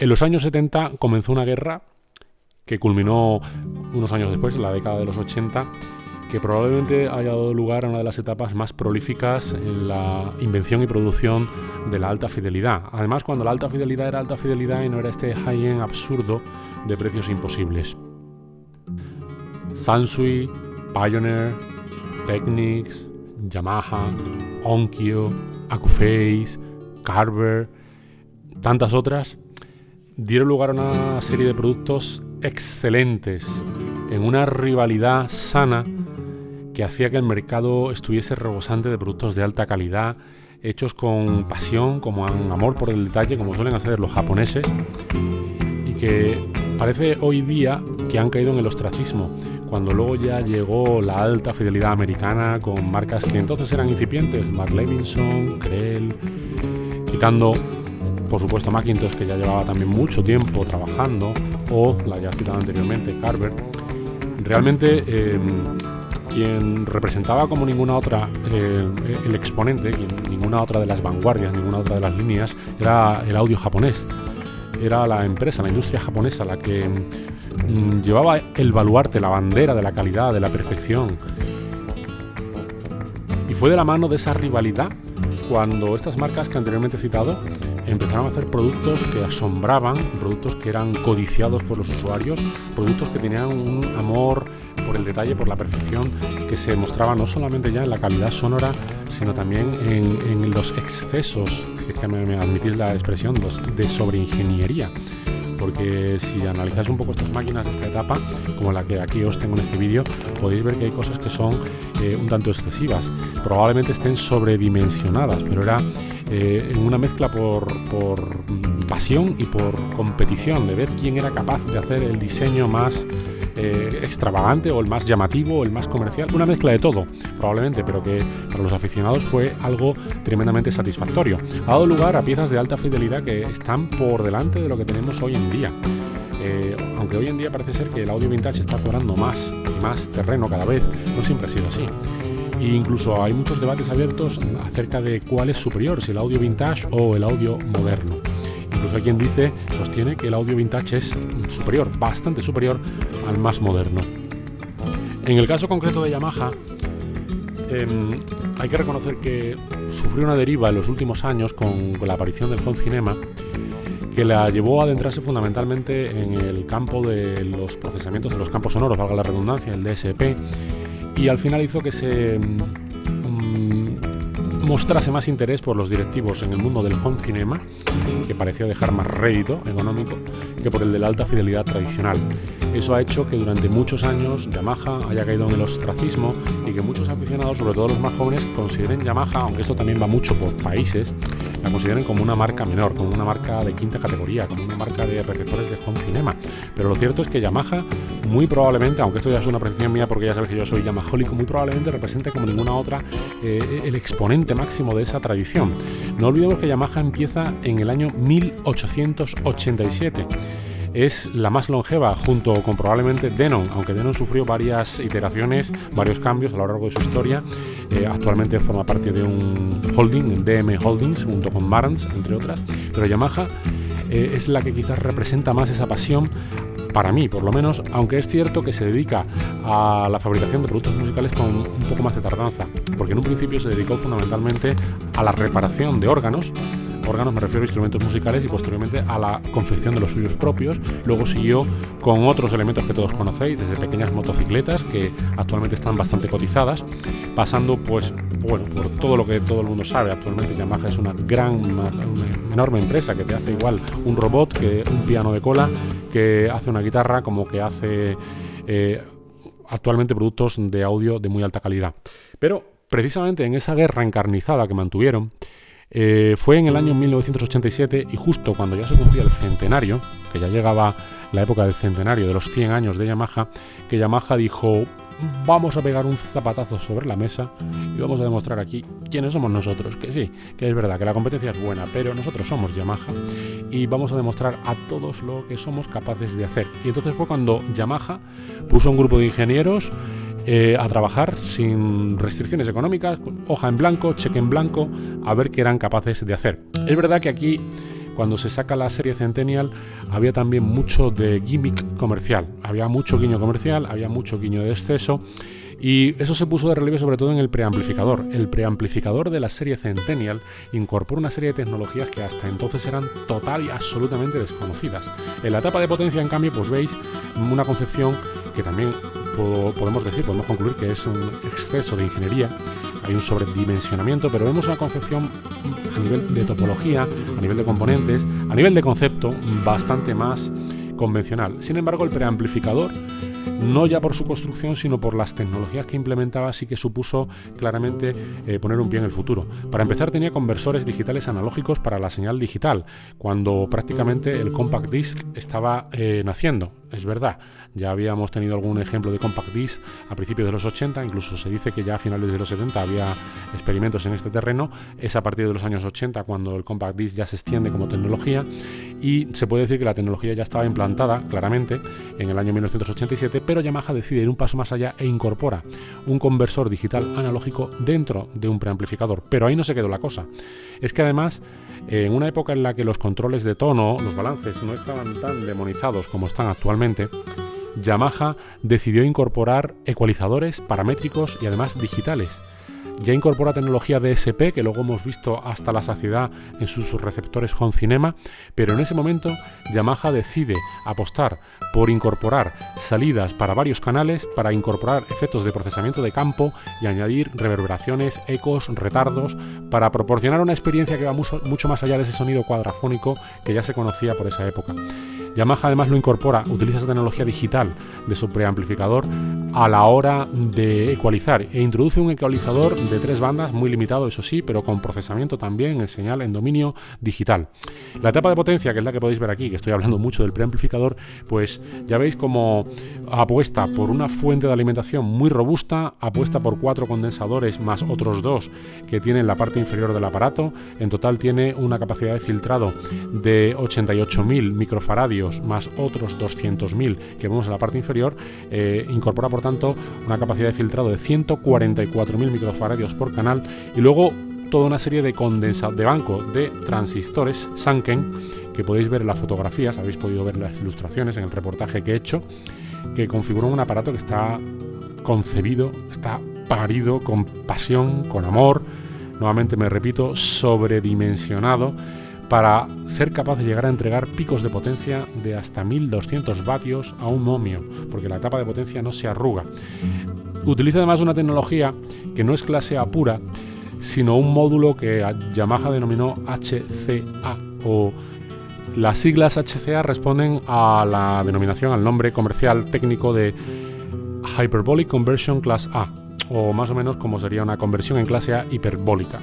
En los años 70 comenzó una guerra que culminó unos años después, en la década de los 80, que probablemente haya dado lugar a una de las etapas más prolíficas en la invención y producción de la alta fidelidad. Además, cuando la alta fidelidad era alta fidelidad y no era este high-end absurdo de precios imposibles. Sansui, Pioneer, Technics, Yamaha, Onkyo, Accuphase, Carver, tantas otras, dieron lugar a una serie de productos excelentes en una rivalidad sana que hacía que el mercado estuviese rebosante de productos de alta calidad, hechos con pasión, como amor por el detalle, como suelen hacer los japoneses, y que parece hoy día que han caído en el ostracismo, cuando luego ya llegó la alta fidelidad americana con marcas que entonces eran incipientes, Mark Levinson, Krell, quitando por supuesto Macintosh, que ya llevaba también mucho tiempo trabajando, o la ya citada anteriormente, Carver. Realmente quien representaba como ninguna otra el exponente, ninguna otra de las vanguardias, ninguna otra de las líneas, era el audio japonés. Era la empresa, la industria japonesa, la que llevaba el baluarte, la bandera de la calidad, de la perfección. Y fue de la mano de esa rivalidad cuando estas marcas que anteriormente he citado empezaron a hacer productos que asombraban, productos que eran codiciados por los usuarios, productos que tenían un amor por el detalle, por la perfección, que se mostraba no solamente ya en la calidad sonora, sino también en los excesos, si es que me admitís la expresión, de sobreingeniería. Porque si analizáis un poco estas máquinas de esta etapa, como la que aquí os tengo en este vídeo, podéis ver que hay cosas que son un tanto excesivas. Probablemente estén sobredimensionadas, pero era en una mezcla por pasión y por competición, de ver quién era capaz de hacer el diseño más extravagante o el más llamativo o el más comercial, una mezcla de todo probablemente, pero que para los aficionados fue algo tremendamente satisfactorio. Ha dado lugar a piezas de alta fidelidad que están por delante de lo que tenemos hoy en día, aunque hoy en día parece ser que el audio vintage está cobrando más y más terreno cada vez. No siempre ha sido así, e incluso hay muchos debates abiertos acerca de cuál es superior, si el audio vintage o el audio moderno. Incluso hay quien sostiene que el audio vintage es superior, bastante superior al más moderno. En el caso concreto de Yamaha, hay que reconocer que sufrió una deriva en los últimos años con la aparición del home cinema, que la llevó a adentrarse fundamentalmente en el campo de los procesamientos de los campos sonoros, valga la redundancia, el DSP, y al final hizo que se mostrase más interés por los directivos en el mundo del home cinema, que parecía dejar más rédito económico que por el de la alta fidelidad tradicional. Eso ha hecho que durante muchos años Yamaha haya caído en el ostracismo y que muchos aficionados, sobre todo los más jóvenes, consideren Yamaha, aunque esto también va mucho por países, la consideren como una marca menor, como una marca de quinta categoría, como una marca de receptores de home cinema. Pero lo cierto es que Yamaha, muy probablemente, aunque esto ya es una apreciación mía porque ya sabéis que yo soy yamajólico, muy probablemente represente como ninguna otra el exponente máximo de esa tradición. No olvidemos que Yamaha empieza en el año 1887. Es la más longeva, junto con probablemente Denon, aunque Denon sufrió varias iteraciones, varios cambios a lo largo de su historia. Actualmente forma parte de un holding, DM Holdings, junto con Marantz, entre otras. Pero Yamaha es la que quizás representa más esa pasión, para mí por lo menos, aunque es cierto que se dedica a la fabricación de productos musicales con un poco más de tardanza, porque en un principio se dedicó fundamentalmente a la reparación de órganos me refiero a instrumentos musicales, y posteriormente a la confección de los suyos propios. Luego siguió con otros elementos que todos conocéis, desde pequeñas motocicletas que actualmente están bastante cotizadas, pasando por todo lo que todo el mundo sabe. Actualmente Yamaha es una enorme empresa que te hace igual un robot que un piano de cola, que hace una guitarra, como que hace actualmente productos de audio de muy alta calidad. Pero precisamente en esa guerra encarnizada que mantuvieron, fue en el año 1987, y justo cuando ya se cumplía el centenario, que ya llegaba la época del centenario de los 100 años de Yamaha, que Yamaha dijo: vamos a pegar un zapatazo sobre la mesa y vamos a demostrar aquí quiénes somos nosotros, que sí, que es verdad que la competencia es buena, pero nosotros somos Yamaha y vamos a demostrar a todos lo que somos capaces de hacer. Y entonces fue cuando Yamaha puso a un grupo de ingenieros a trabajar sin restricciones económicas, hoja en blanco, cheque en blanco, a ver qué eran capaces de hacer. Es verdad que aquí cuando se saca la serie Centennial había también mucho de gimmick comercial, había mucho guiño comercial, había mucho guiño de exceso, y eso se puso de relieve sobre todo en el preamplificador. El preamplificador de la serie Centennial incorpora una serie de tecnologías que hasta entonces eran total y absolutamente desconocidas. En la etapa de potencia, en cambio, pues veis una concepción que también podemos concluir que es un exceso de ingeniería, hay un sobredimensionamiento, pero vemos una concepción a nivel de topología, a nivel de componentes, a nivel de concepto, bastante más convencional. Sin embargo, el preamplificador, no ya por su construcción, sino por las tecnologías que implementaba, sí que supuso claramente poner un pie en el futuro. Para empezar, tenía conversores digitales analógicos para la señal digital, cuando prácticamente el compact disc estaba naciendo. Es verdad, ya habíamos tenido algún ejemplo de compact disc a principios de los 80, incluso se dice que ya a finales de los 70 había experimentos en este terreno. Es a partir de los años 80 cuando el compact disc ya se extiende como tecnología, y se puede decir que la tecnología ya estaba implantada claramente en el año 1987, pero Yamaha decide ir un paso más allá e incorpora un conversor digital analógico dentro de un preamplificador. Pero ahí no se quedó la cosa. Es que además, en una época en la que los controles de tono, los balances, no estaban tan demonizados como están actualmente, Yamaha decidió incorporar ecualizadores paramétricos y además digitales. Ya incorpora tecnología DSP, que luego hemos visto hasta la saciedad en sus receptores Home Cinema, pero en ese momento Yamaha decide apostar por incorporar salidas para varios canales, para incorporar efectos de procesamiento de campo y añadir reverberaciones, ecos, retardos, para proporcionar una experiencia que va mucho más allá de ese sonido cuadrafónico que ya se conocía por esa época. Yamaha además lo incorpora, utiliza esa tecnología digital de su preamplificador a la hora de ecualizar, e introduce un ecualizador de 3 bandas, muy limitado eso sí, pero con procesamiento también en señal en dominio digital. La etapa de potencia, que es la que podéis ver aquí, que estoy hablando mucho del preamplificador, pues ya veis como apuesta por una fuente de alimentación muy robusta, apuesta por 4 condensadores más otros 2 que tienen la parte inferior del aparato. En total tiene una capacidad de filtrado de 88.000 microfaradios más otros 200.000 que vemos en la parte inferior. Incorpora por tanto una capacidad de filtrado de 144.000 microfaradios por canal, y luego toda una serie de banco de transistores Sanken que podéis ver en las fotografías, habéis podido ver las ilustraciones en el reportaje que he hecho, que configuran un aparato que está concebido, está parido con pasión, con amor, nuevamente me repito, sobredimensionado, para ser capaz de llegar a entregar picos de potencia de hasta 1200 vatios a un momio, porque la etapa de potencia no se arruga. Utiliza además una tecnología que no es clase A pura, sino un módulo que Yamaha denominó HCA, o las siglas HCA responden a la denominación, al nombre comercial técnico de Hyperbolic Conversion Class A, o más o menos como sería una conversión en clase A hiperbólica,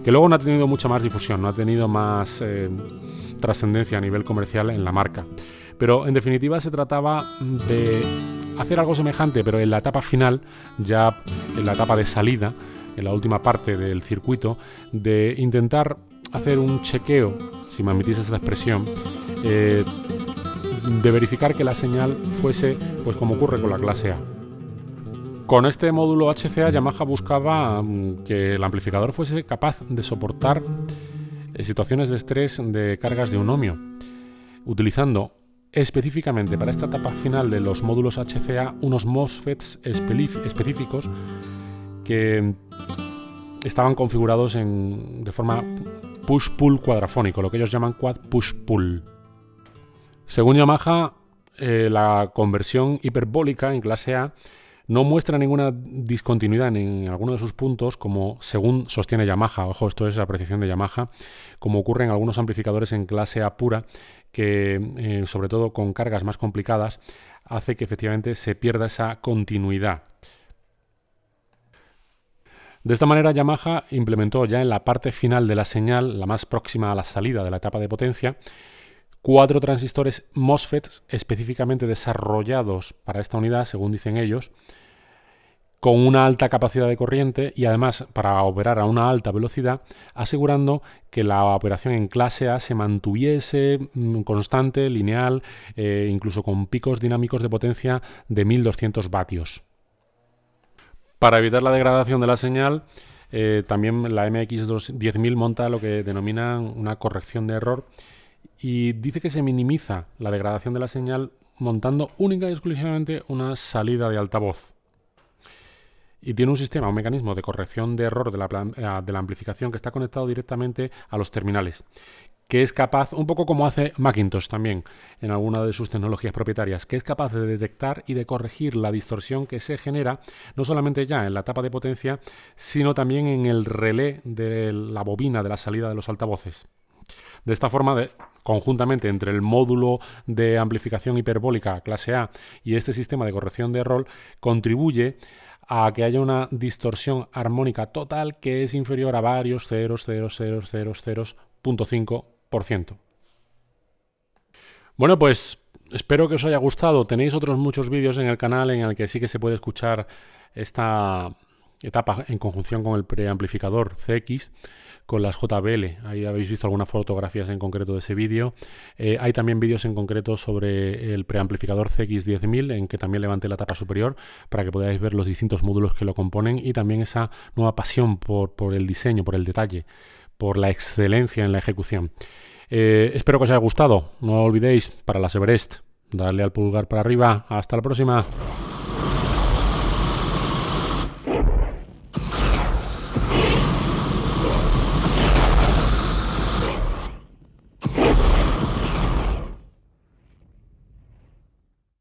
que luego no ha tenido mucha más difusión, no ha tenido más trascendencia a nivel comercial en la marca. Pero en definitiva se trataba de hacer algo semejante, pero en la etapa final, ya en la etapa de salida, en la última parte del circuito, de intentar hacer un chequeo, si me admitís esta expresión, de verificar que la señal fuese, pues como ocurre con la clase A. Con este módulo HCA, Yamaha buscaba que el amplificador fuese capaz de soportar situaciones de estrés de cargas de un ohmio, utilizando específicamente para esta etapa final de los módulos HCA unos MOSFETs específicos que estaban configurados de forma push-pull cuadrafónico, lo que ellos llaman quad push-pull. Según Yamaha, la conversión hiperbólica en clase A no muestra ninguna discontinuidad en alguno de sus puntos, como según sostiene Yamaha, ojo, esto es la apreciación de Yamaha, como ocurre en algunos amplificadores en clase A pura, que sobre todo con cargas más complicadas, hace que efectivamente se pierda esa continuidad. De esta manera, Yamaha implementó ya en la parte final de la señal, la más próxima a la salida de la etapa de potencia, 4 transistores MOSFET específicamente desarrollados para esta unidad, según dicen ellos, con una alta capacidad de corriente y además para operar a una alta velocidad, asegurando que la operación en clase A se mantuviese constante, lineal, incluso con picos dinámicos de potencia de 1200 vatios. Para evitar la degradación de la señal, también la MX10000 monta lo que denominan una corrección de error, y dice que se minimiza la degradación de la señal montando única y exclusivamente una salida de altavoz. Y tiene un mecanismo de corrección de error de la amplificación que está conectado directamente a los terminales, que es capaz, un poco como hace Macintosh también en alguna de sus tecnologías propietarias, que es capaz de detectar y de corregir la distorsión que se genera no solamente ya en la tapa de potencia, sino también en el relé de la bobina de la salida de los altavoces. De esta forma, conjuntamente entre el módulo de amplificación hiperbólica clase A y este sistema de corrección de error, contribuye a que haya una distorsión armónica total que es inferior a varios 0,0000.5%. Bueno, pues espero que os haya gustado. Tenéis otros muchos vídeos en el canal en el que sí que se puede escuchar esta etapa en conjunción con el preamplificador CX, con las JBL. Ahí habéis visto algunas fotografías en concreto de ese vídeo. Hay también vídeos en concreto sobre el preamplificador CX10000, en que también levanté la tapa superior para que podáis ver los distintos módulos que lo componen y también esa nueva pasión por el diseño, por el detalle, por la excelencia en la ejecución. Espero que os haya gustado. No olvidéis, para las Everest, darle al pulgar para arriba. Hasta la próxima.